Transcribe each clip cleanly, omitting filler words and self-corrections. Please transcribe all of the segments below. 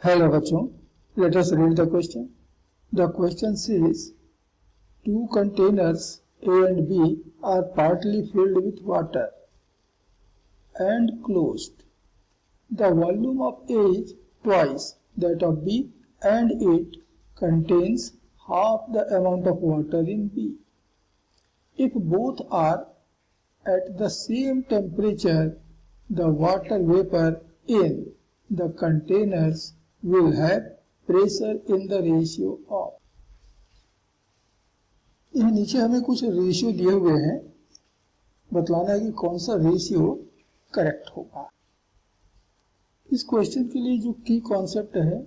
Hello बच्चों, let us read the question. The question says, two containers A and B are partly filled with water and closed. The volume of A is twice that of B and it contains half the amount of water in B. If both are at the same temperature, the water vapor in the containers will have pressure in the ratio of. यहाँ नीचे हमें कुछ ratio दिए हुए हैं, बतलाना है कि कौन सा रेशियो करेक्ट होगा। इस क्वेश्चन के लिए जो की कॉन्सेप्ट है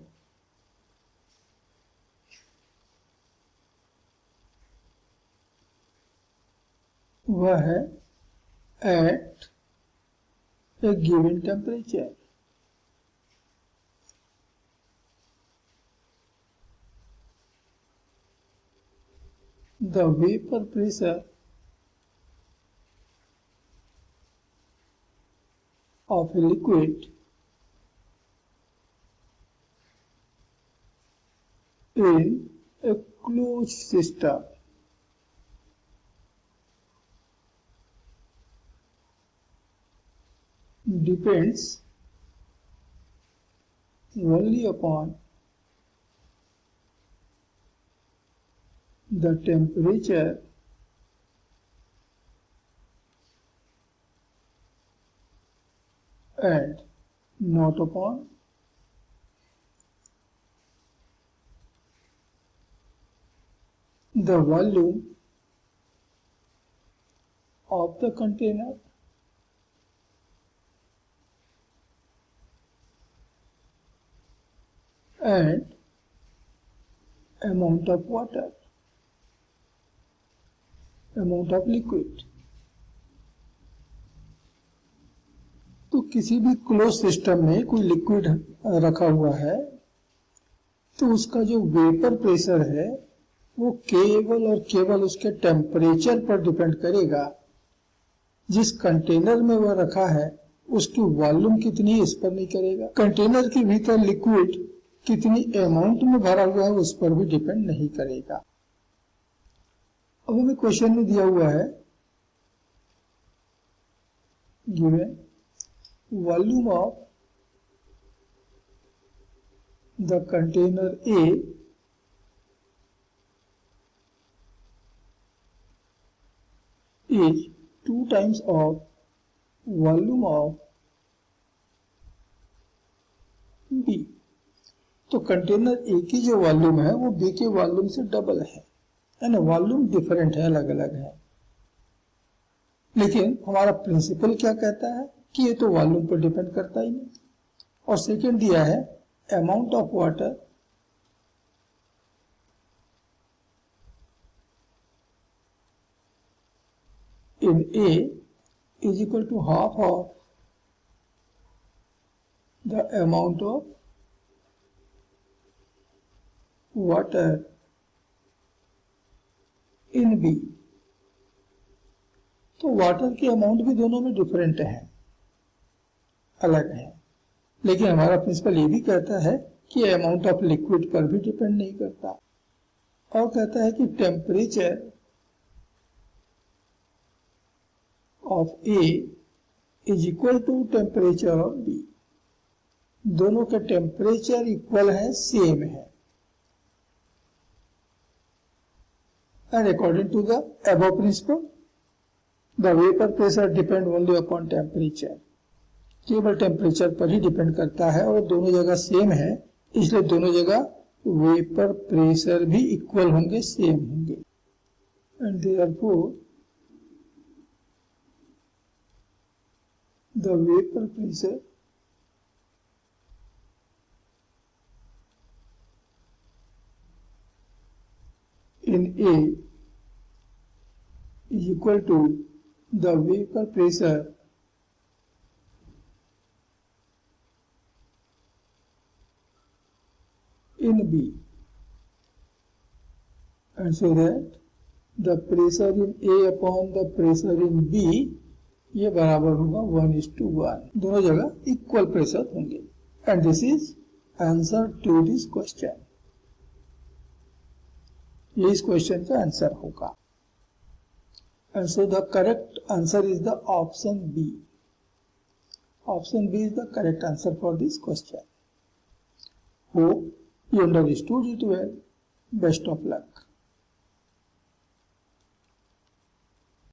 वह है at a given temperature. The vapor pressure of a liquid in a closed system depends only upon the temperature and not upon the volume of the container and amount of water, amount of liquid। तो किसी भी close system में कोई liquid रखा हुआ है तो उसका जो वेपर प्रेशर है वो केवल और केवल उसके टेम्परेचर पर डिपेंड करेगा। जिस कंटेनर में वह रखा है उसकी वॉल्यूम कितनी है इस पर नहीं करेगा। कंटेनर के भीतर लिक्विड कितनी अमाउंट में भरा हुआ है उस पर भी डिपेंड नहीं करेगा। अब हमें क्वेश्चन में दिया हुआ है given volume of the container A is 2 times of volume of B। तो कंटेनर A की जो वॉल्यूम है वो B के वॉल्यूम से डबल है, यानी वॉल्यूम डिफरेंट है, अलग अलग है। लेकिन हमारा प्रिंसिपल क्या कहता है कि ये तो वॉल्यूम पर डिपेंड करता ही नहीं। और सेकेंड दिया है amount of water in A is equal to half of the amount of water in B. तो वाटर की अमाउंट भी दोनों में डिफरेंट है, अलग है। लेकिन हमारा प्रिंसिपल ये भी कहता है कि अमाउंट ऑफ लिक्विड पर भी डिपेंड नहीं करता, और कहता है कि temperature of A is equal to temperature of B. दोनों के टेम्परेचर इक्वल है, सेम है। And according to the above principle the vapour pressure depend only upon temperature. केवल टेम्परेचर पर ही डिपेंड करता है और दोनों जगह सेम है, इसलिए दोनों जगह वेपर प्रेशर भी इक्वल होंगे, सेम होंगे। And therefore the vapour pressure in A is equal to the vapour pressure in B, and so that the pressure in A upon the pressure in B ये बराबर होगा 1:1। दोनों जगह equal pressure होंगे। And this is answer to this question. ये इस question का answer होगा। And so the correct answer is the option B. Option B is the correct answer for this question. Hope you understood it well. Best of luck.